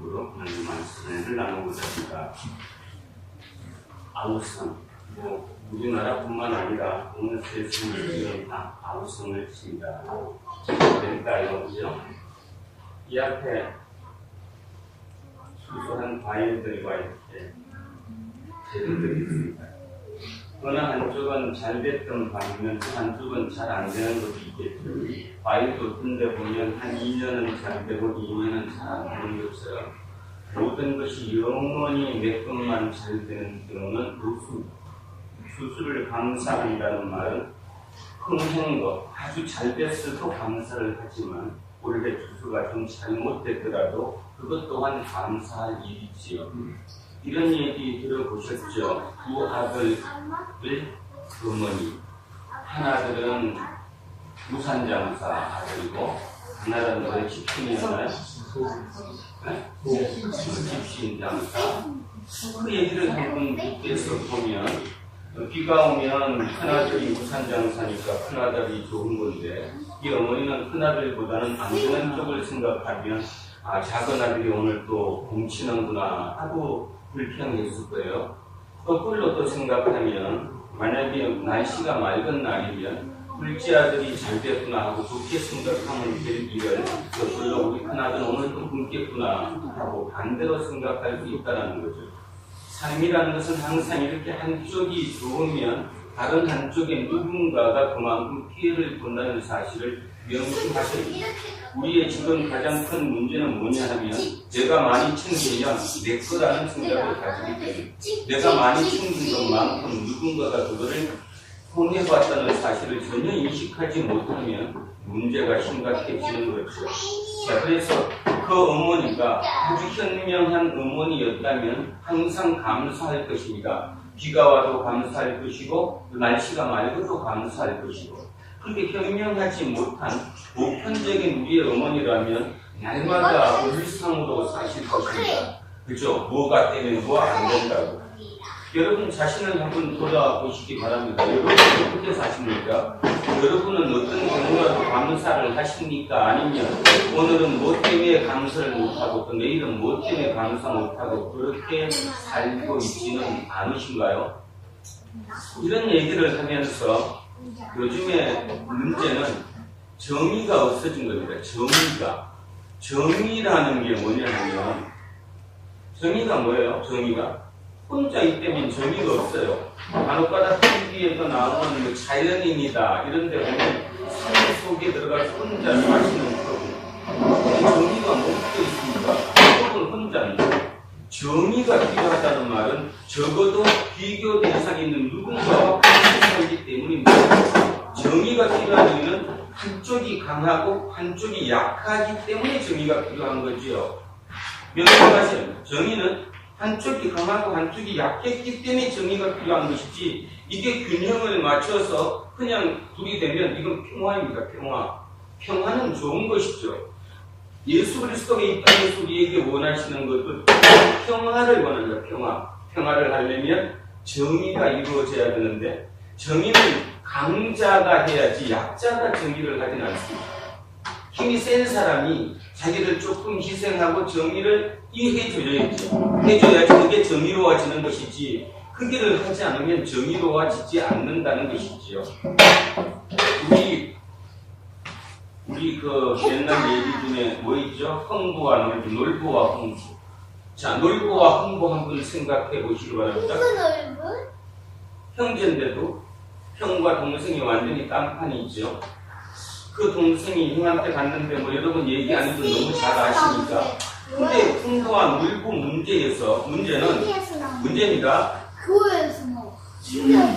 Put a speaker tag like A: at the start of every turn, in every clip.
A: 제목으로 오늘 말씀을 나누고자 합니다. 아우성, 우리나라뿐만 아니라 어느 세상에 다 아우성을 칩니다. 그러니까요, 그죠? 이 앞에 수수한 과일들과 이렇게 재료들이 있습니다. 어느 한쪽은 잘 됐던 반면 또 한쪽은 잘 안 되는 것도 있겠죠. 과일도 뜬데 보면 한 2년은 잘 되고 2년은 잘 안 되는 것처럼 모든 것이 영원히 몇 번만 잘 되는 경우는 없습니다. 수술을 감사한다는 말은 흥행한 것, 아주 잘 됐어도 감사를 하지만 원래 수술가 좀 잘못됐더라도 그것 또한 감사할 일이지요. 이런 얘기 들어보셨죠? 두 아들의 어머니. 한 아들은 무산장사 아들이고, 한 아들은 집신이잖아요. 집신 장사. 그 얘기를 한번 빗대서 보면, 비가 오면 큰아들이 무산장사니까 큰아들이 좋은 건데, 이 어머니는 큰아들보다는 안 되는 쪽을 생각하면, 아, 작은 아들이 오늘 또 뭉치는구나 하고 불평했을 거예요. 거꾸로 또 생각하면 만약에 날씨가 맑은 날이면 둘째 아들이 잘 됐구나 하고 좋게 생각하면 될 일을 거꾸로 우리 큰아들 오늘 또 굶겠구나 하고 반대로 생각할 수 있다는 거죠. 삶이라는 것은 항상 이렇게 한쪽이 좋으면 다른 한쪽에 누군가가 그만큼 피해를 본다는 사실을 명심하셔야 됩니다. 우리의 지금 가장 큰 문제는 뭐냐 하면 내가 많이 챙기면 내 거라는 생각을 가지기 때문에 내가 많이 챙긴 것만큼 누군가가 그거를 손해봤다는 사실을 전혀 인식하지 못하면 문제가 심각해지는 거죠. 자, 그래서 그 어머니가 아주 현명한 어머니였다면 항상 감사할 것입니다. 비가 와도 감사할 것이고 날씨가 맑아도 감사할 것이고 그렇게 현명하지 못한 보편적인 우리의 어머니라면 날마다 울상으로 사실 것입니다. 그죠? 뭐가 때문에 뭐가 안 된다고. 여러분 자신을 한번 돌아보시기 바랍니다. 여러분은 어떻게 사십니까? 여러분은 어떤 경우라도 감사를 하십니까? 아니면 오늘은 뭐 때문에 감사를 못하고 또 내일은 뭐 때문에 감사 못하고 그렇게 살고 있지는 않으신가요? 이런 얘기를 하면서 요즘에 문제는 정의가 없어진 겁니다. 정의라는 게 뭐냐면 정의가 뭐예요? 정의가 혼자 있다면 정의가 없어요. 간혹가다 TV에서 나오는 뭐 자연인이다 이런 데 보면 삶 속에 들어가서 혼자 사시는 거고 정의가 멈춰 있습니다. 혹은 혼자입니다. 정의가 필요하다는 말은 적어도 비교 대상이 있는 누군가와 같이 살기 때문입니다. 정의가 필요한 이유는 한쪽이 강하고 한쪽이 약하기 때문에 정의가 필요한 거지요. 명심하세요. 정의는 한쪽이 강하고 한쪽이 약했기 때문에 정의가 필요한 것이지 이게 균형을 맞춰서 그냥 둘이 되면 이건 평화입니다. 평화는 좋은 것이죠. 예수 그리스도가 이 땅에서 우리에게 원하시는 것은 평화를 원한다. 평화를 하려면 정의가 이루어져야 되는데 정의는 강자가 해야지 약자가 정의를 하진 않습니다. 힘이 센 사람이 자기를 조금 희생하고 정의를 이해해줘야지. 해줘야지 그게 정의로워지는 것이지 그 길을 하지 않으면 정의로워지지 않는다는 것이지요. 우리 그 옛날 얘기 중에 뭐 있죠? 흥부와 놀부, 놀부와 흥부. 자, 놀부와 흥부 한번 생각해 보시기 바랍니다. 형제인데도 형과 동생이 완전히 딴판이 있죠. 그 동생이 형한테 갔는데 뭐 여러분 얘기 안 해도 너무 잘 아시니까. 근데 흥부와 놀부 문제입니다.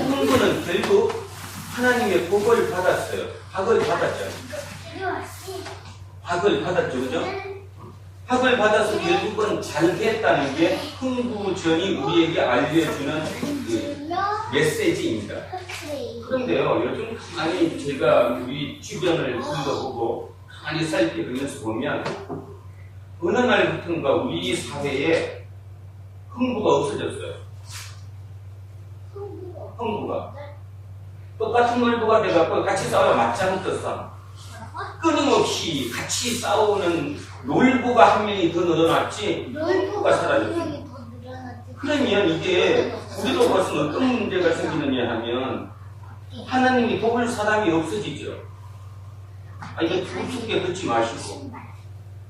A: 흥부는 결국 하나님의 복을 받았어요. 학을 받았죠. 학을 받았죠, 그죠? 학을 받아서 결국은 잘 됐다는 게 흥부전이 우리에게 알려주는 그 메시지입니다. 그런데요, 요즘 가만히 제가 우리 주변을 둘러보고 가만히 살펴보면서 보면 어느 날부턴가 우리 사회에 흥부가 없어졌어요. 흥부가. 똑같은 놀부가 돼갖고 같이 싸워야 맞짱 떴어. 끊임없이 같이 싸우는 놀부가 한 명이 더 늘어났지 놀부가 사라졌지. 그러면 이게 우리로 봐서는 어떤 문제가 생기느냐 하면 하나님이 도울 사람이 없어지죠. 이거 깊게 듣지 마시고.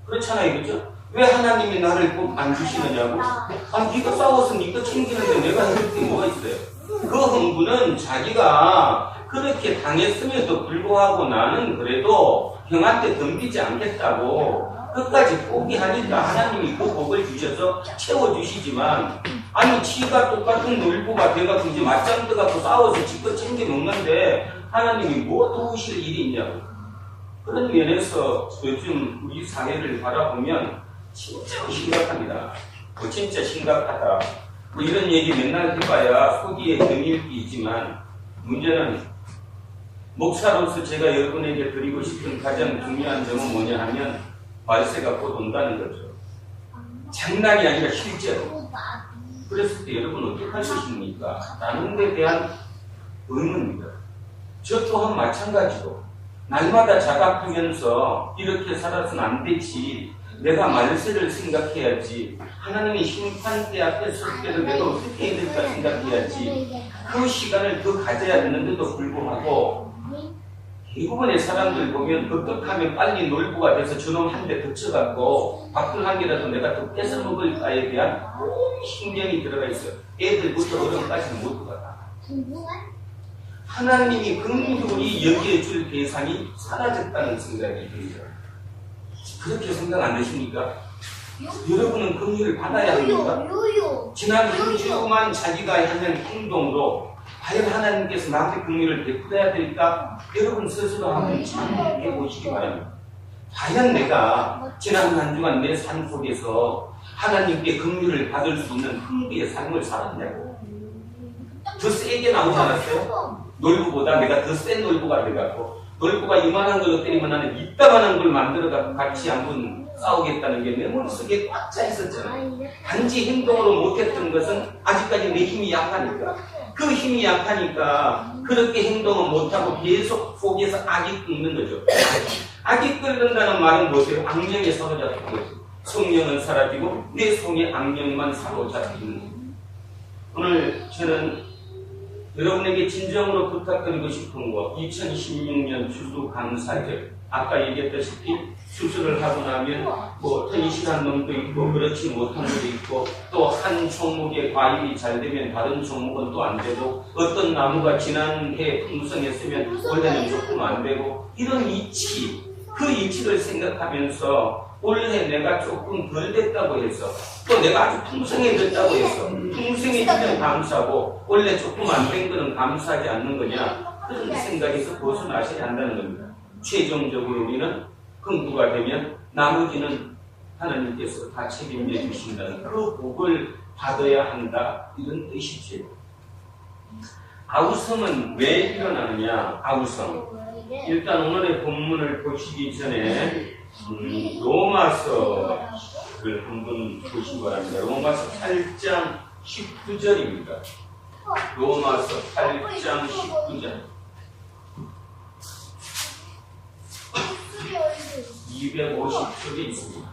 A: 그렇잖아요, 그죠? 왜 하나님이 나를 꼭 안 주시느냐고? 네가 싸워서 네가 챙기는데 내가 해줄 게 뭐가 있어요? 그 흥분은 자기가 그렇게 당했음에도 불구하고 나는 그래도 형한테 덤비지 않겠다고 끝까지 포기하니까 하나님이 그 복을 주셔서 채워주시지만, 아니 지가 똑같은 놀부가 돼가지고 이제 맞짱 떠갖고 싸워서 지껏 챙겨 먹는데 하나님이 뭐 도우실 일이 있냐고. 그런 면에서 요즘 우리 사회를 바라보면 진짜 심각합니다. 진짜 심각하다. 이런 얘기 맨날 해봐야 속이에 정일기 있지만, 문제는 목사로서 제가 여러분에게 드리고 싶은 가장 중요한 점은 뭐냐 하면 말세가 곧 온다는 거죠. 장난이 아니라 실제로. 그랬을 때 여러분 어떻게 할 것입니까? 라는 데 대한 의문입니다. 저 또한 마찬가지로 날마다 자각하면서 이렇게 살아서는 안 되지, 내가 말세를 생각해야지, 하나님의 심판대 앞에 설 때를 내가 어떻게 해야 될까 생각해야지, 그 시간을 더 가져야 되는데도 불구하고 대부분의 사람들 보면 어떡하면 빨리 놀부가 돼서 저놈 한 대 덮쳐갖고 밥을 한 개라도 내가 더 뺏어 먹을까에 대한 온 신경이 들어가 있어요. 애들부터 어른까지는 모두가 다. 하나님이 긍휼히 여겨줄 대상이 사라졌다는 생각이 듭니다. 그렇게 생각 안 되십니까? 여러분은 긍휼을 받아야 합니까? 지난 한 주만 자기가 하는 행동으로 과연 하나님께서 나한테 긍휼을 베풀어야 될까? 여러분 스스로 한번 참해 보시기 바랍니다. 과연 내가 지난 한 주간 내 삶 속에서 하나님께 긍휼을 받을 수 있는 흥부의 삶을 살았냐고. 더 세게 나오지 않았어요? 놀부보다 내가 더 센 놀부가 돼갖고, 놀부가 이만한 걸로 때리면 나는 이따만한 걸 만들어갖고 같이 한번 싸우겠다는 게 내 머릿속에 꽉 차 있었잖아요. 단지 행동으로 못했던 것은 아직까지 내 힘이 약하니까. 그 힘이 약하니까 그렇게 행동을 못하고 계속 속에서 악이 끓는 거죠. 악이 끓는다는 말은 뭐예요? 악령에 사로잡힌 거죠. 성령은 사라지고 내 속에 악령만 사로잡히는 거죠. 오늘 저는 여러분에게 진정으로 부탁드리고 싶은 거, 2016년 추수감사절, 아까 얘기했다시피 수술을 하고 나면 튼실한 놈도 있고 그렇지 못한 놈도 있고, 또 한 종목의 과일이 잘 되면 다른 종목은 또 안 되고, 어떤 나무가 지난해 풍성했으면 원래는 조금 안 되고, 이런 이치, 그 이치를 생각하면서 올해 내가 조금 덜 됐다고 해서, 또 내가 아주 풍성해졌다고 해서 풍성해지면 감사하고 원래 조금 안 된 거는 감사하지 않는 거냐, 그런 생각에서 벗어나셔야 한다는 겁니다. 최종적으로 우리는 긍부가 되면 나머지는 하나님께서 다 책임져 주신다는 그 복을 받아야 한다, 이런 뜻이죠. 아우성은 왜 일어나느냐? 아우성, 일단 오늘의 본문을 보시기 전에 로마서를 한번 보시기 바랍니다. 로마서 8장 19절입니다. 로마서 8장 19절. 250쪽에 있습니다.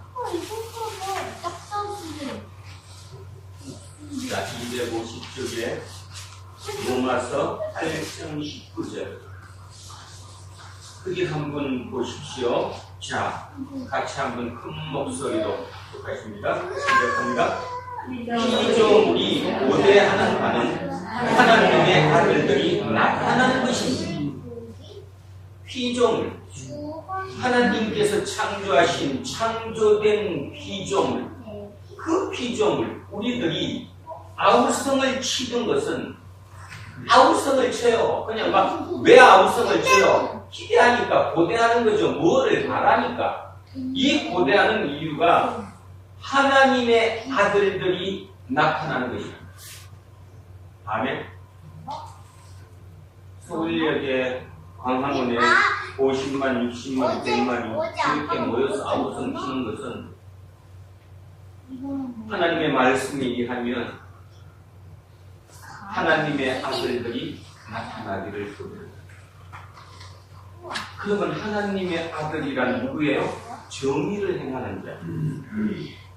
A: 자, 250쪽에 로마서 8장 19절. 크게 한번 보십시오. 자, 같이 한번 큰 목소리로 하겠습니다. 시작합니다. 피조물이 고대하는 바는 하나님의 아들들이 나타나는 것입니다. 피조물, 하나님께서 창조하신 창조된 피조물, 그 피조물, 우리들이 아우성을 치는 것은, 아우성을 쳐요. 그냥 막 왜 아우성을 쳐요? 기대하니까, 고대하는 거죠. 뭐를 바라니까. 이 고대하는 이유가 하나님의 아들들이 나타나는 것입니다. 아멘. 서울역에 광화문에 50만, 60만, 100만이 이렇게 모여서 아우성 치는 것은 하나님의 말씀이 얘기하면 하나님의 아들들이 나타나기를 소리합니다. 그러면 하나님의 아들이란 누구예요? 정의를 행하는 자,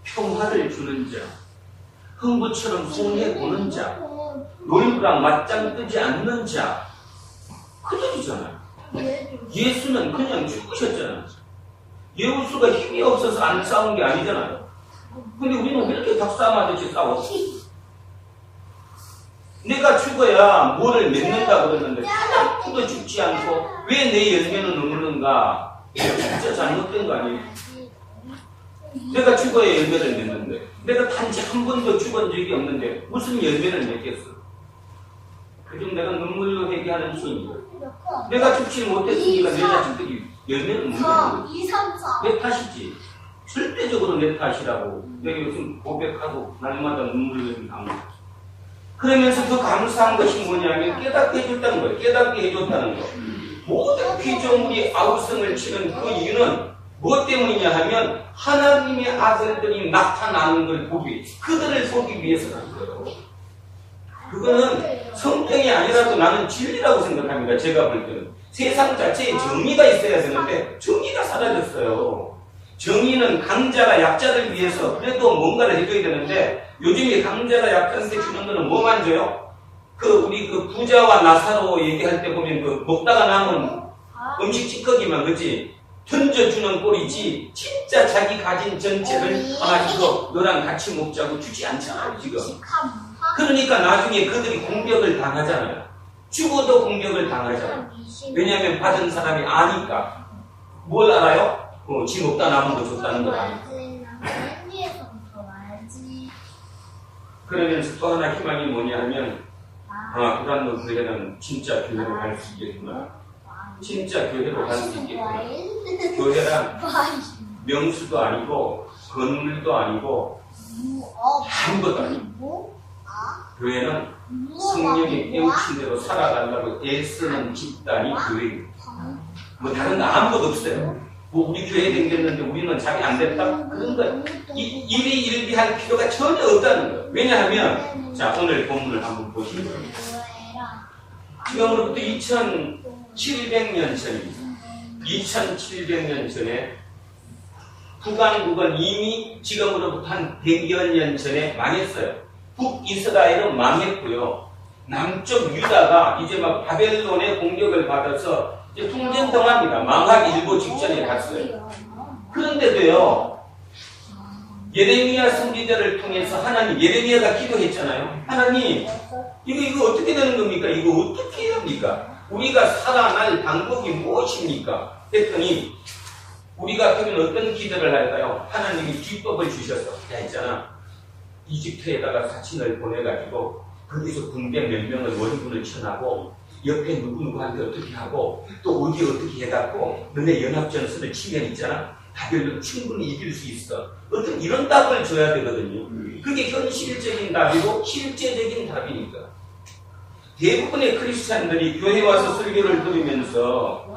A: 평화를 주는 자, 흥부처럼 손해보는 자, 놀부랑 맞짱 뜨지 않는 자, 그들이잖아요. 예수는 그냥 죽으셨잖아요. 예수가 힘이 없어서 안 싸운 게 아니잖아요. 근데 우리는 왜 이렇게 닭싸움하듯이 싸워? 내가 죽어야 뭐를 맺는다 그러는데 하나도 죽지 않고 왜 내 열매는 없는가? 진짜 잘못된 거 아니에요? 내가 죽어야 열매를 맺는데 내가 단지 한 번도 죽은 적이 없는데 무슨 열매를 맺겠어? 그중 내가 눈물로 회개하는 주인이다. 내가 죽지 못했으니까 내 자식들이 열매를 못 맺는 거지. 내 탓이지. 절대적으로 내 탓이라고 내가 요즘 고백하고 날마다 눈물을 흘립니다. 그러면서 더 감사한 것이 뭐냐면 깨닫게 해줬다는 거예요. 깨닫게 해줬다는 거. 모든 피조물이 아우성을 치는 그 이유는 무엇 때문이냐 하면 하나님의 아들들이 나타나는 걸 보기 위해, 그들을 보기 위해서라는 거예요. 그거는 성경이 아니라도 나는 진리라고 생각합니다. 제가 볼 때는. 세상 자체에 정의가 있어야 되는데 정의가 사라졌어요. 정의는 강자가 약자를 위해서 그래도 뭔가를 해줘야 되는데 요즘에 강자가 약자한테 주는 거는 뭐만 줘요? 우리 부자와 나사로 얘기할 때 보면 먹다가 남은 음식 찌꺼기만, 그치? 던져주는 꼴이지, 진짜 자기 가진 전체를, 이거 너랑 같이 먹자고 주지 않잖아요, 지금. 그러니까 나중에 그들이 공격을 당하잖아요. 죽어도 공격을 당하잖아요. 왜냐하면 받은 사람이 아니까. 뭘 알아요? 지 먹다 남은 거 줬다는 걸 아니까. 그러면서 또 하나 희망이 뭐냐 하면, 그런 교회는 진짜 교회로 갈 수 있겠구나. 진짜 교회로 갈 수 있겠구나. 교회란 명수도 아니고, 건물도 아니고, 아무것도 아니고. 교회는 성령이 깨우친 대로 살아가려고 애쓰는 집단이 교회예요. 뭐 다른 거 아무것도 없어요. 우리 교회 댕겼는데 우리는 자기 안 됐다? 그런 거예요. 일이 일비할 필요가 전혀 없다는 거예요. 왜냐하면, 자, 오늘 본문을 한번 보시면, 지금으로부터 2700년 전입니다. 2700년 전에, 북왕국은 이미 지금으로부터 한 100여 년 전에 망했어요. 북이스라엘은 망했고요. 남쪽 유다가 이제 막 바벨론의 공격을 받아서 이제 통전등합니다. 망하기 일보 직전에 갔어요. 그런데도요, 예레미야 선지자를 통해서 하나님, 예레미야가 기도했잖아요. 하나님, 이거 어떻게 되는 겁니까? 이거 어떻게 해야 합니까? 우리가 살아날 방법이 무엇입니까? 했더니, 우리가 그러면 어떤 기도를 할까요? 하나님이 기법을 주셔서, 있잖아. 이집트에다가 사친을 보내가지고, 거기서 군대 몇 명을 원군을 쳐나고, 옆에 누구누구한테 어떻게 하고, 또 어디 어떻게 해갖고, 너네 연합전선을 치면 있잖아. 바벨론 충분히 이길 수 있어. 어떤 이런 답을 줘야 되거든요. 그게 현실적인 답이고, 실제적인 답이니까. 대부분의 크리스찬들이 교회 와서 설교를 들으면서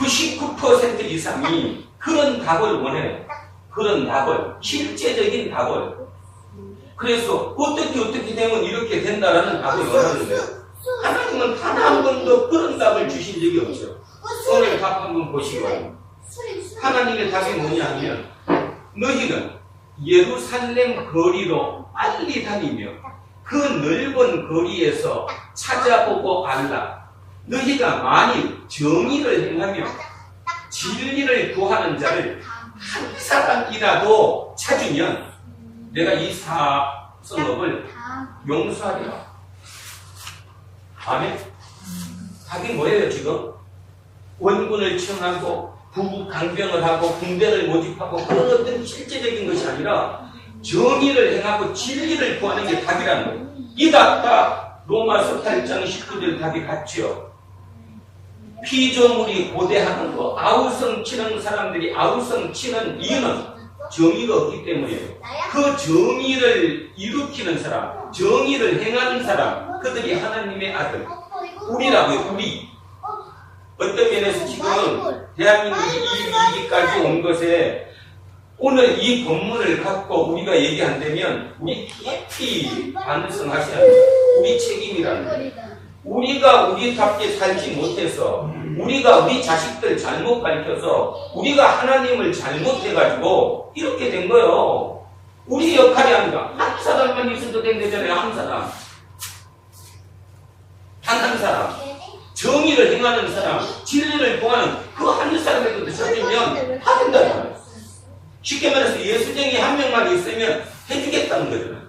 A: 99% 이상이 그런 답을 원해요. 그런 답을, 실제적인 답을. 그래서 어떻게 되면 이렇게 된다라는 답을 원하는 거예요. 하나님은 단 한 번도 그런 답을 주신 적이 없죠. 오늘 답 한번 보시고, 하나님의 답이 뭐냐 하면, 너희는 예루살렘 거리로 빨리 다니며 그 넓은 거리에서 찾아보고 알라. 너희가 만일 정의를 행하며 진리를 구하는 자를 한 사람이라도 찾으면 내가 이 성읍을 용서하리라. 아멘? 답이 뭐예요 지금? 원군을 청하고 부부 강병을 하고 군대를 모집하고 그런 어떤 실제적인 것이 아니라 정의를 행하고 진리를 구하는 게 답이라는 거예요. 이 답과 로마서 8장 19절 답이 같죠. 피조물이 고대하는 거, 아우성 치는 사람들이 아우성 치는 이유는 정의가 없기 때문이에요. 그 정의를 일으키는 사람, 정의를 행하는 사람, 그들이 하나님의 아들. 우리라고요, 우리. 어떤 면에서 지금 대한민국이 이 위기까지 온 것에 오늘 이 본문을 갖고 우리가 얘기한다면 우리 깊이 반성하셔야 합니다. 우리 책임이라는 거예요. 우리가 우리답게 살지 못해서 우리가 우리 자식들 잘못 가르쳐서 우리가 하나님을 잘못해가지고 이렇게 된 거예요. 우리 역할이 아니라 한 사람만 있어도 된다잖아요. 한 사람. 단 한 사람. 정의를 행하는 사람, 진리를 구하는 그 한 사람에도 찾으면 다 된다는 거예요. 쉽게 말해서 예수쟁이 한 명만 있으면 해주겠다는 거잖아요.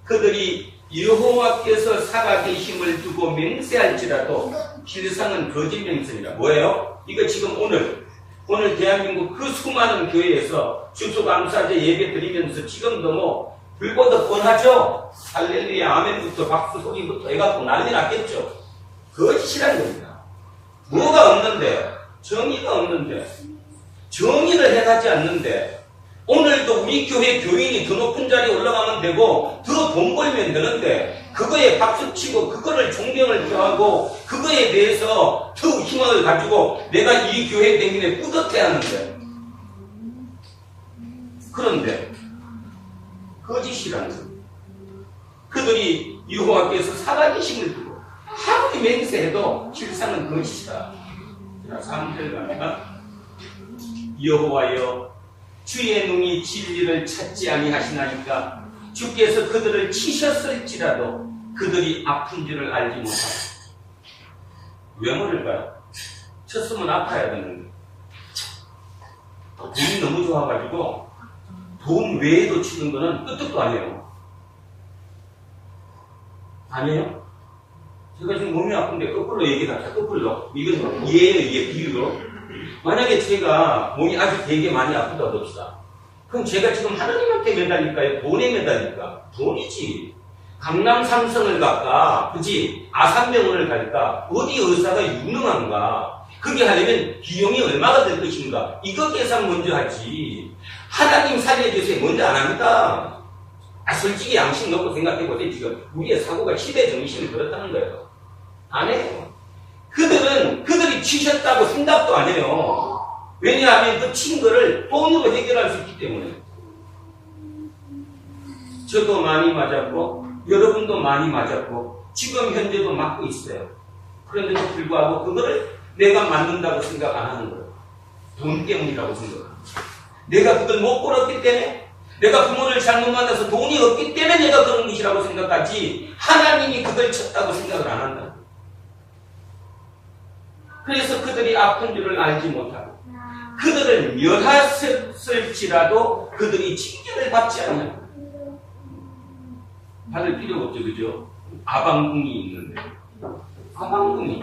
A: 그들이 여호와께서 살아계심을 두고 맹세할지라도 실상은 거짓 맹세입니다. 뭐예요? 이거 지금 오늘 대한민국 그 수많은 교회에서 추수감사제 예배 드리면서 지금도 뭐 불보듯 뻔하죠? 할렐루야 아멘부터 박수 소리부터 해갖고 난리 났겠죠? 거짓이라는 겁니다. 뭐가 없는데? 정의가 없는데, 정의를 해가지 않는데, 오늘도 우리 교회 교인이 더 높은 자리에 올라가면 되고 더 돈 벌면 되는데 그거에 박수치고 그거를 존경을 표하고 그거에 대해서 더 희망을 가지고 내가 이 교회 댕기네 뿌듯해하는데, 그런데 거짓이라는 겁니다. 그들이 여호와께서 살아계심을 두고 아무리 맹세해도 실상은 거짓이다. 3절 갑니다. 여호와여 주의 눈이 진리를 찾지 아니하시나이까 주께서 그들을 치셨을지라도 그들이 아픈 줄을 알지 못하고. 왜 모를까요? 쳤으면 아파야 되는데 돈이 너무 좋아가지고 돈 외에도 치는 거는 끄떡도 아니에요. 아니에요? 제가 지금 몸이 아픈데 거꾸로 얘기하자. 거꾸로. 이건 이해 비유로. 만약에 제가 몸이 아주 되게 많이 아프다고 합시다. 그럼 제가 지금 하나님한테 매달릴까요? 돈에 매달릴까? 돈이지. 강남 삼성을 갈까? 그지? 아산병원을 갈까? 어디 의사가 유능한가? 그게 하려면 비용이 얼마가 될 것인가? 이거 계산 먼저 하지. 하나님 살려주세요. 먼저 안 합니다. 솔직히 양심 놓고 생각해보세요. 지금 우리의 사고가 시대 정신이 그렇다는 거예요. 안 해요. 그들이 치셨다고 생각도 안 해요. 왜냐하면 그 친 거를 돈으로 해결할 수 있기 때문에. 저도 많이 맞았고 여러분도 많이 맞았고 지금 현재도 맞고 있어요. 그런데도 불구하고 그거를 내가 맞는다고 생각 안 하는 거예요. 돈 때문이라고 생각합니다. 내가 그걸 못 벌었기 때문에, 내가 부모를 잘못 만나서 돈이 없기 때문에 내가 그런 것이라고 생각하지 하나님이 그걸 쳤다고 생각을 안 한다. 그래서 그들이 아픈 줄을 알지 못하고 그들을 멸하였을지라도 그들이 징계를 받지 않아요. 받을 필요가 없죠. 그죠? 아방궁이 있는데 아방궁이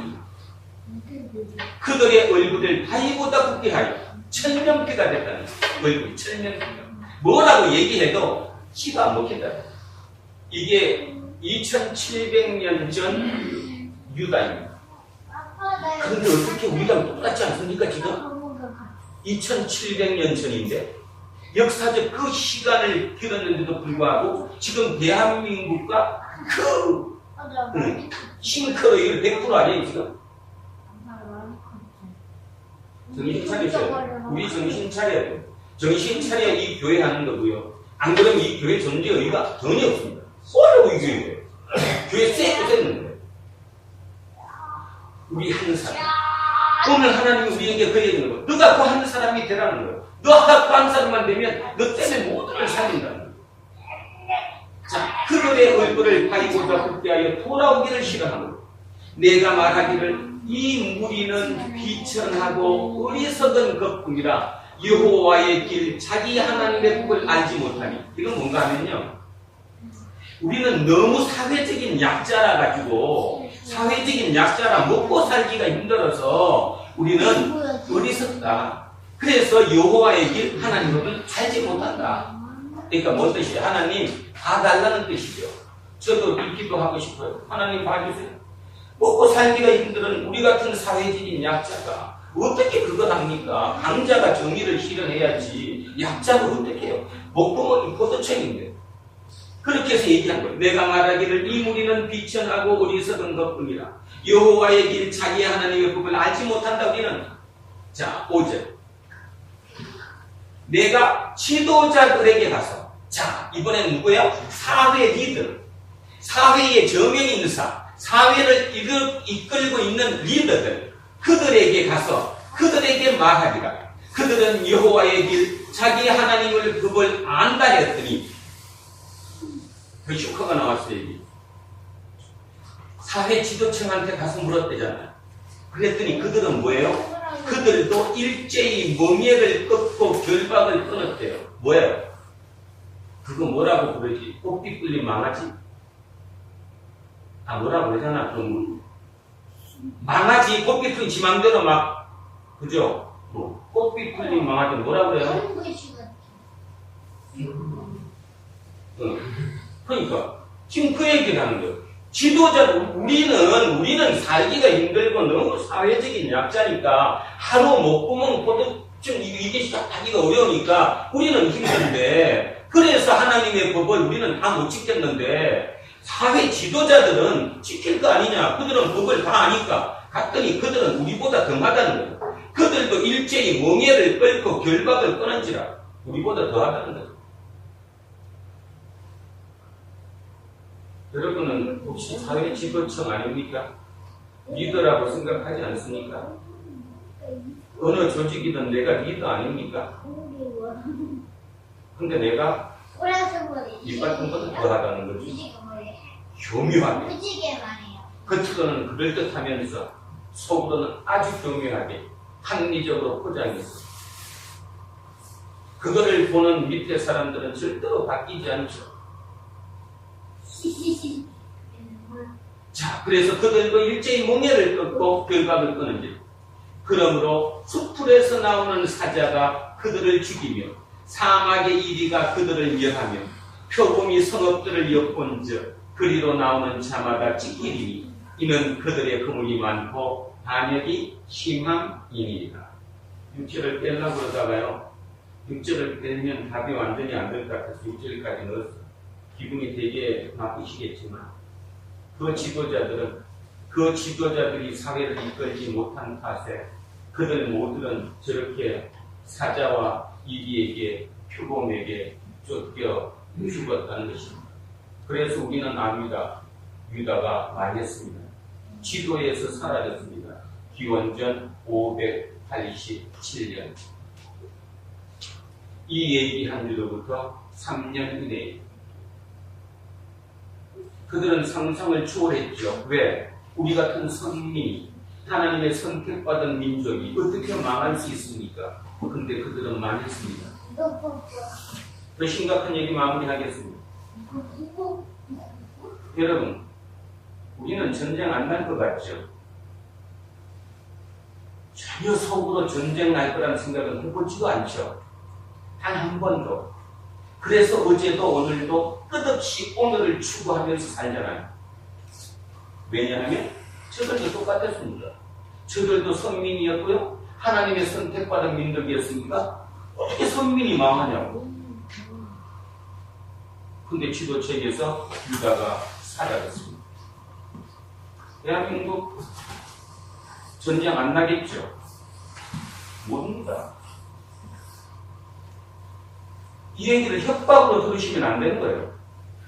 A: 그들의 얼굴을 바위보다 굵게 하여 천명피가 됐다는 얼굴이 천명피가. 뭐라고 얘기해도 키가 안 먹힌다. 이게 2700년 전 유다입니다. 그런데 어떻게 우리랑 똑같지 않습니까? 지금 2700년 전인데 역사적 그 시간을 길었는데도 불구하고 지금 대한민국과 그 싱크로율 100% 아니에요 지금? 정신 차리셔요. 우리 정신 차려야 돼요. 정신 차려야 이 교회 하는 거고요. 안 그러면 이 교회 존재 의미가 전혀 없습니다. 뭐라고 이 교회예요? 교회 쎄고 쎘는데 우리 한 사람. 오늘 하나님이 우리에게 그 얘기하는 거예요. 너가 그 한 사람이 되라는 거예요. 너가 그 한 사람만 되면 너 때문에 모두를 살린다는 거예요. 자, 그들의 얼굴을 바위보다 굵게 하여 돌아오기를 싫어하는 거예요. 내가 말하기를 이 무리는 비천하고 어리석은 것뿐이라 여호와의 길 자기 하나님의 법을 알지 못하니. 이건 뭔가 하면요, 우리는 너무 사회적인 약자라 가지고 사회적인 약자라 먹고 살기가 힘들어서 우리는 어리석다. 그래서 여호와의 길 하나님의 법을 알지 못한다. 그러니까 뭔 뜻이에요? 하나님 봐달라는 뜻이죠. 저도 이 기도하고 싶어요. 하나님 봐주세요. 먹고 살기가 힘든 우리 같은 사회적인 약자가 어떻게 그걸 합니까? 강자가 정의를 실현해야지 약자가 어떻게 해요? 목구멍이 포도청인데. 그렇게 해서 얘기한 거예요. 내가 말하기를 이 무리는 비천하고 어리석은 것뿐이라 여호와의 길 자기 하나님의 법을 알지 못한다. 우리는. 자, 5절. 내가 지도자들에게 가서, 자, 이번엔 누구야? 사회 리더, 사회의 저명 인사, 사회를 이끌고 있는 리더들, 그들에게 가서 그들에게 말하리라. 그들은 여호와의 길, 자기 하나님을 법을 안다 했더니 그 슈커가 나왔어요. 여기. 사회 지도층한테 가서 물었대잖아요. 그랬더니 그들은 뭐예요? 그들도 일제히 멍에를 꺾고 결박을 끊었대요. 뭐예요? 그거 뭐라고 그러지? 꽃빛 끌린 망아지? 뭐라고 그러잖아. 그럼 망아지 꽃빛 끌린 지 맘대로 막, 그죠? 꽃빛 끌린 망아지 뭐라고 그래요? 그러니까 지금 그 얘기를 하는 거예요. 지도자, 우리는 살기가 힘들고 너무 사회적인 약자니까 하루 목구멍 포도증 이게 시작하기가 어려우니까 우리는 힘든데, 그래서 하나님의 법을 우리는 다 못 지켰는데 사회 지도자들은 지킬 거 아니냐? 그들은 법을 다 아니까. 갔더니 그들은 우리보다 더하다는 거예요. 그들도 일제히 멍에를 끌고 결박을 끊은지라 우리보다 더하다는 거예요. 여러분은 혹시 사회 지도층 아닙니까? 리더라고 생각하지 않습니까? 어느 조직이든 내가 리더 아닙니까? 근데 내가 이빨 통보다 더하다는 거지. 교묘하게. 겉으로는 그럴듯하면서 속으로는 아주 교묘하게 합리적으로 포장해서 그거를 보는 밑에 사람들은 절대로 바뀌지 않죠. 자, 그래서 그들도 일제히 멍에를 끊고 결박을 끊은지. 그러므로 수풀에서 나오는 사자가 그들을 죽이며 사막의 이리가 그들을 멸하며 표범이 성읍들을 엿본즉 그리로 나오는 자마다 찢기리니 이는 그들의 그물이 많고 반역이 심함이니이다. 6절을 뺄라고 그러다가요, 6절을 빼면 답이 완전히 안 될 것 같아서 6절까지 넣었어요. 기분이 되게 나쁘시겠지만 그 지도자들이 사회를 이끌지 못한 탓에 그들 모두는 저렇게 사자와 이리에게 표범에게 쫓겨 죽었다는 것입니다. 그래서 우리는 압니다. 유다가 말했습니다. 지도에서 사라졌습니다. 기원전 587년. 이 얘기한 뒤로부터 3년 이내에 그들은 상상을 초월했죠. 왜? 우리 같은 선민이, 하나님의 선택받은 민족이 어떻게 망할 수 있습니까? 근데 그들은 망했습니다. 그 심각한 얘기 마무리하겠습니다. 여러분, 우리는 전쟁 안 날 것 같죠? 전혀 속으로 전쟁 날 거라는 생각은 해보지도 않죠. 단 한 번도. 그래서 어제도 오늘도 끝없이 오늘을 추구하면서 살잖아요. 왜냐하면 저들도 똑같았습니다. 저들도 선민이었고요. 하나님의 선택받은 민족이었으니까 어떻게 선민이 망하냐고. 근데 지도체계에서 유다가 사라졌습니다. 대한민국 전쟁 안 나겠죠? 뭡니다. 이 얘기를 협박으로 들으시면 안 되는 거예요.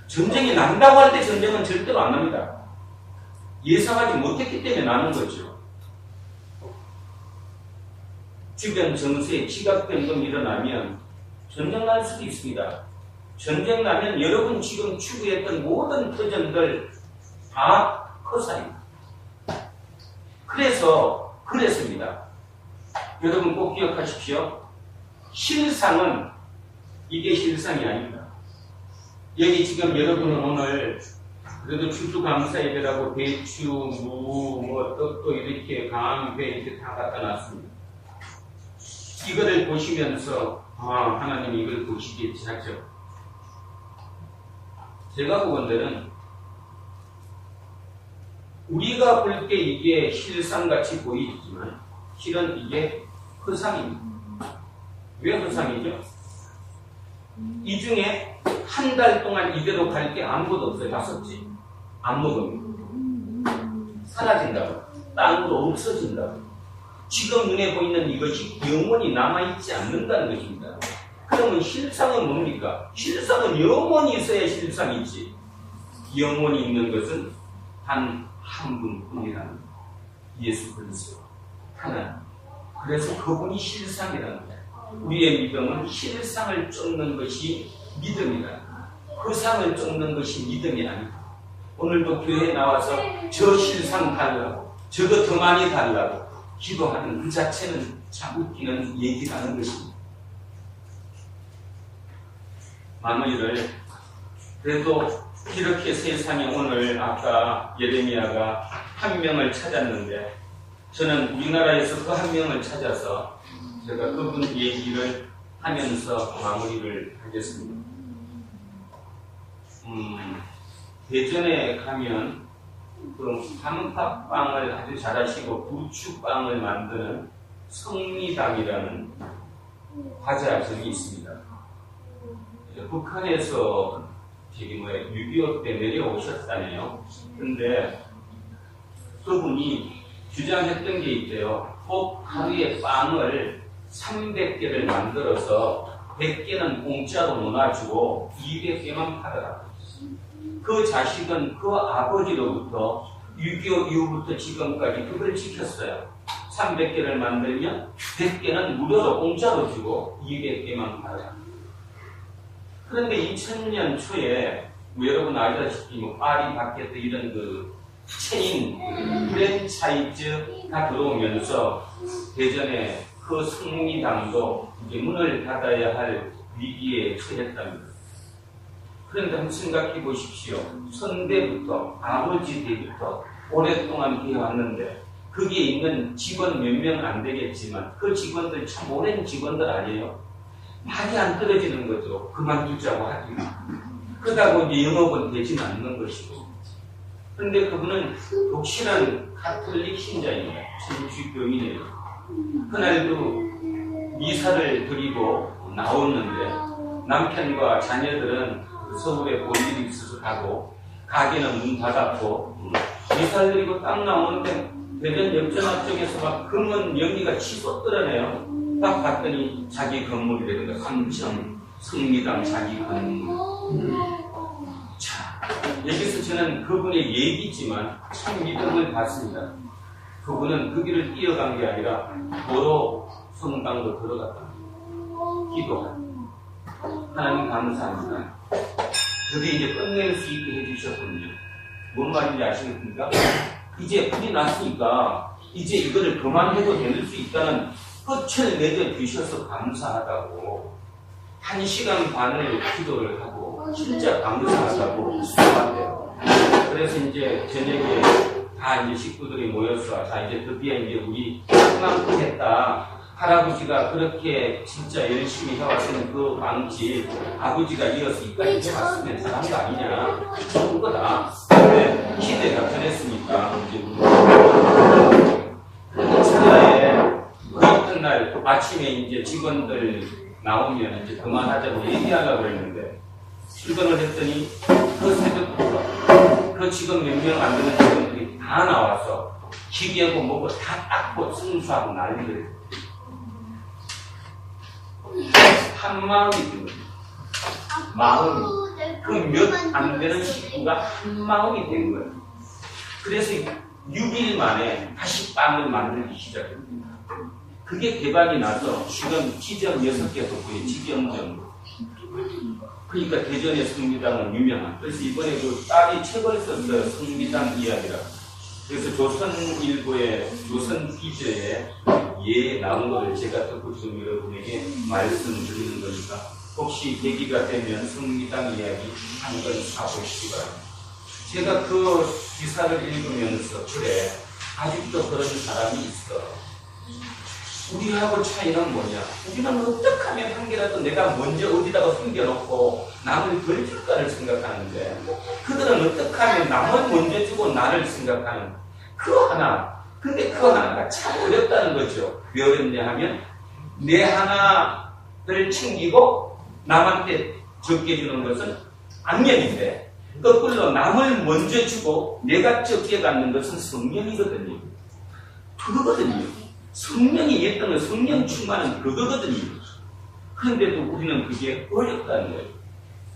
A: 전쟁이 난다고 할 때 전쟁은 절대로 안 납니다. 예상하지 못했기 때문에 나는 거죠. 주변 정세에 지각변동이 일어나면 전쟁 날 수도 있습니다. 전쟁 나면 여러분 지금 추구했던 모든 표정들 다 허사입니다. 그랬습니다. 여러분 꼭 기억하십시오. 실상은 이게 실상이 아닙니다. 여기 지금 여러분은 오늘 그래도 추수감사 예배라고 배추, 무, 떡도 이렇게 배 이렇게 다 갖다 놨습니다. 이거를 보시면서 하나님 이걸 보시겠지 하죠. 제가 보건대는 우리가 볼 때 이게 실상같이 보이지만 실은 이게 허상입니다. 왜 허상이죠? 이 중에 한 달 동안 이대로 갈 게 아무것도 없어요. 다 썼지. 안 먹으면 사라진다고. 땅으로 없어진다고. 지금 눈에 보이는 이것이 영원히 남아있지 않는다는 것입니다. 그러면 실상은 뭡니까? 실상은 영원히 있어야 실상이지. 영원히 있는 것은 단 한 분뿐이라는 거예요. 예수 그리스도 하나님. 그래서 그분이 실상이라는 거예요. 우리의 믿음은 실상을 쫓는 것이 믿음이다. 그 상을 쫓는 것이 믿음이 아니다. 오늘도 교회에 나와서 저 실상 달라고, 저거 더 많이 달라고 기도하는 그 자체는 참 웃기는 얘기라는 것입니다. 마무리를 그래도 이렇게 세상에 오늘 아까 예레미야가 한 명을 찾았는데 저는 우리나라에서 그 한 명을 찾아서 제가 그분 얘기를 하면서 마무리를 하겠습니다. 대전에 가면 그 한팥빵을 아주 잘하시고 부추빵을 만드는 성미당이라는 과자점이 있습니다. 북한에서 저기 6.25 때 내려오셨다네요. 근데 그분이 주장했던 게 있대요. 꼭 하루에 빵을 300개를 만들어서 100개는 공짜로 논아주고 200개만 팔아라. 그 자식은 그 아버지로부터 6.25 이후부터 지금까지 그걸 지켰어요. 300개를 만들면 100개는 무료로 공짜로 주고 200개만 팔아라. 그런데 2000년 초에 여러분 알다시피 파리바게뜨 이런 그 체인 프랜차이즈가 들어오면서 대전에 그 성미당도 이제 문을 닫아야 할 위기에 처했답니다. 그런데 한번 생각해 보십시오. 선대부터 아버지 때부터 오랫동안 해왔는데 거기에 있는 직원 몇 명 안 되겠지만 그 직원들 참 오랜 직원들 아니에요? 말이 안 떨어지는 거죠. 그만두자고 하지. 그러다고 이제 영업은 되지는 않는 것이고. 그런데 그분은 독실한 가톨릭 신자입니다. 천주교인이에요. 그날도 미사를 드리고 나오는데 남편과 자녀들은 서울에 볼 일이 있어서 가고 가게는 문 닫았고 미사를 드리고 딱 나오는데 대전 역전 앞쪽에서 막 검은 연기가 치솟 떨어내요. 딱 봤더니 자기 건물이래요. 삼청 성미당 자기 건물. 자, 여기서 저는 그분의 얘기지만 참 믿음을 받습니다. 그분은 그 길을 뛰어간 게 아니라 도로 성당도 들어갔다. 기도하다. 하나님 감사합니다. 드디어 이제 끝낼 수 있게 해주셨군요. 뭔 말인지 아시겠습니까? 이제 불이 났으니까 이제 이거를 그만해도 될 수 있다는 끝을 맺어주셔서 감사하다고 1시간 반을 기도를 하고 진짜 감사하다고 수고한대요. 그래서 이제 저녁에 다 이제 식구들이 모여서 자 이제 드디어 이제 우리 그만큼 했다. 할아버지가 그렇게 진짜 열심히 해왔던 그 방지 아버지가 이어서 이까지 해왔으면 잘한 거 아니냐. 좋은 거다. 근데 기대가 변했으니까 이제 차라에 그 이튿날 아침에 이제 직원들 나오면 이제 그만하자고 얘기하려고 했는데 출근을 했더니 그 새벽부터 그 직원 몇 명 안 되는 직원들이 다 나와서 기계하고 뭐고 다 닦고 청소하고 난리를 한 마음이 든 거예요. 마음이. 그 몇 안 되는 식구가 한 마음이 된 거예요. 그래서 6일 만에 다시 빵을 만들기 시작합니다. 그게 대박이 나서 지금 지점 6개 돋보여 지점점으로. 그러니까 대전의 성미당은 유명한. 그래서 이번에 그 딸이 책을 썼어요. 성미당 이야기라. 그래서 조선일보의 조선비저에 예 나온 거를 제가 듣고 지금 여러분에게 말씀드리는 거니까 혹시 계기가 되면 성미당 이야기 한 번 사보시기 바랍니다. 제가 그 기사를 읽으면서 그래 아직도 그런 사람이 있어. 우리하고 차이는 뭐냐? 우리는 어떻게 하면 한 개라도 내가 먼저 어디다가 숨겨놓고 남을 덜 줄까를 생각하는데 그들은 어떻게 하면 남을 먼저 주고 나를 생각하는 그 하나. 근데 그 하나가 참 어렵다는 거죠. 왜 어렵냐 하면 내 하나를 챙기고 남한테 적게 주는 것은 악령인데 거꾸로 남을 먼저 주고 내가 적게 갖는 것은 성령이거든요. 그거거든요. 성령이 있다는 성령 충만은 그거거든요. 그런데도 우리는 그게 어렵다는 거예요.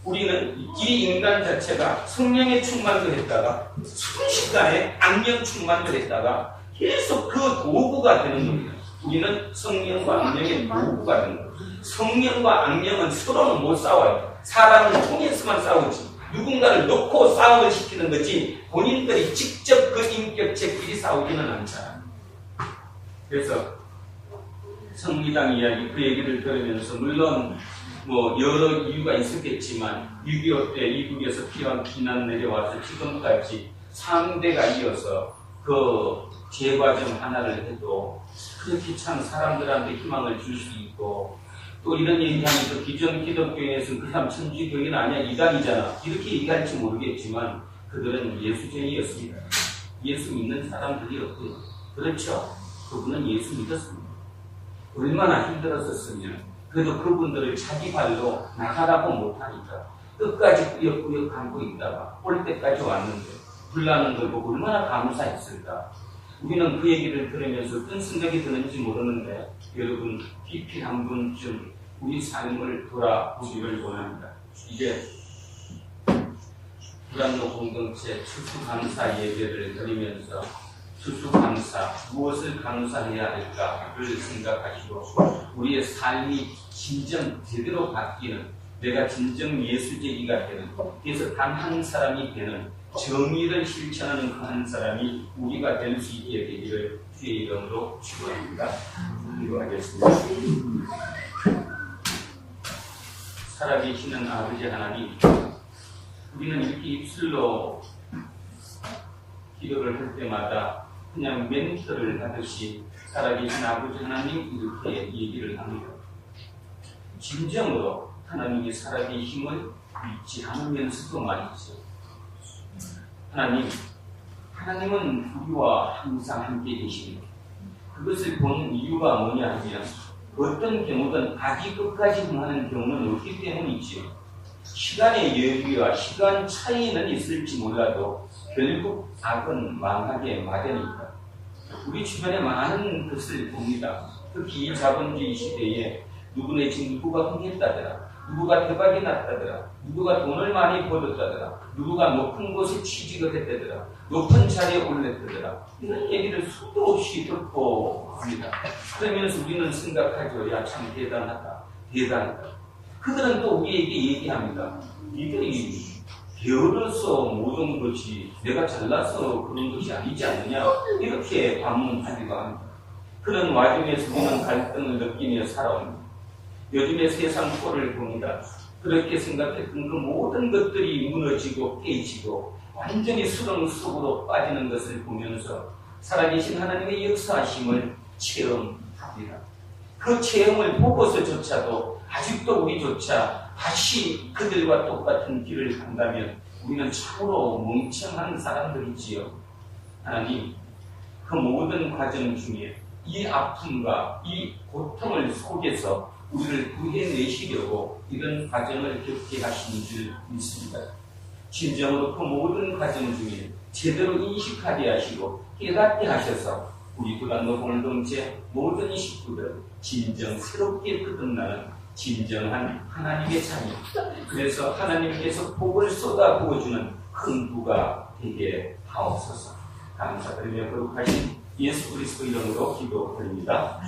A: 우리는 이 인간 자체가 성령의 충만도 했다가 순식간에 악령 충만도 했다가 계속 그 도구가 되는 겁니다. 우리는 성령과 악령의 도구가 되는 겁니다. 성령과 악령은 서로는 못 싸워요. 사람은 통해서만 싸우지. 누군가를 놓고 싸움을 시키는 거지 본인들이 직접 그 인격체끼리 싸우지는 않잖아요. 그래서 성리당 이야기 그 얘기를 들으면서 물론 뭐 여러 이유가 있었겠지만 6.25 때 이북에서 피난 내려와서 지금까지 3대가 이어서 그 재과정 하나를 해도 그렇게 참 사람들한테 희망을 줄 수 있고 또 이런 얘기하면서 기존 기독교에서는 그 사람 천주교인 아니야 이단이잖아 이렇게 얘기할지 모르겠지만 그들은 예수쟁이였습니다. 예수 믿는 사람들이었고요. 그렇죠. 그분은 예수 믿었습니다. 얼마나 힘들었었으면 그래도 그분들을 자기 발로 나가라고 못하니까 끝까지 꾸역꾸역 가고 있다가 올 때까지 왔는데 불나는 걸 보고 얼마나 감사했을까. 우리는 그 얘기를 들으면서 어떤 생각이 드는지 모르는데 여러분 깊이 한 번쯤 우리 삶을 돌아보기를 원합니다. 이제 불안노 공동체 추수감사 예배를 드리면서 추수감사 무엇을 감사해야 할까를 생각하시고 우리의 삶이 진정 제대로 바뀌는 내가 진정 예수쟁이가 되는 그래서 단 한 사람이 되는 정의를 실천하는 그 한 사람이 우리가 될 수 있게 되기를 주의 이름으로 축원합니다. 기도하겠습니다. 살아계시는 아버지 하나님, 우리는 이렇게 입술로 기도를 할 때마다 그냥 멘트를 하듯이 살아계신 아버지 하나님 이렇게 얘기를 합니다. 진정으로 하나님이 살아계심을 믿지 않으면서도 말이죠. 하나님은 우리와 항상 함께 계십니다. 그것을 본 이유가 뭐냐 하면 어떤 경우든 악이 끝까지 흥하는 경우는 없기 때문이지요. 시간의 여유와 시간 차이는 있을지 몰라도 결국 악은 망하게 마련입니다. 우리 주변에 많은 것을 봅니다. 특히 이 자본주의 시대에 누구네 집 누구가 흥했다더라, 누구가 대박이 났다더라, 누구가 돈을 많이 벌었다더라, 누구가 높은 곳에 취직을 했다더라, 높은 자리에 올랐다더라, 이런 얘기를 수도 없이 듣고 합니다. 그러면서 우리는 생각하죠. 야, 참 대단하다, 대단하다. 그들은 또 우리에게 얘기합니다. 이들이 게으러서 모든 것이 내가 잘나서 그런 것이 아니지 않느냐, 이렇게 반문하기도 합니다. 그런 와중에서 우리는 갈등을 느끼며 살아옵니다. 요즘에 세상 꼴을 봅니다. 그렇게 생각했던 그 모든 것들이 무너지고 깨지고 완전히 수렁 속으로 빠지는 것을 보면서 살아계신 하나님의 역사하심을 체험합니다. 그 체험을 보고서조차도 아직도 우리조차 다시 그들과 똑같은 길을 간다면 우리는 참으로 멍청한 사람들이지요. 하나님, 그 모든 과정 중에 이 아픔과 이 고통을 속에서 우리를 구해내시려고 이런 과정을 겪게 하신 줄 믿습니다. 진정으로 그 모든 과정 중에 제대로 인식하게 하시고 깨닫게 하셔서 우리 불안노 공동체 모든 식구들 진정 새롭게 거듭나는 진정한 하나님의 자녀, 그래서 하나님께서 복을 쏟아 부어주는 큰 부가 되게 하옵소서. 감사드리며 거룩하신 예수 그리스도 이름으로 기도드립니다.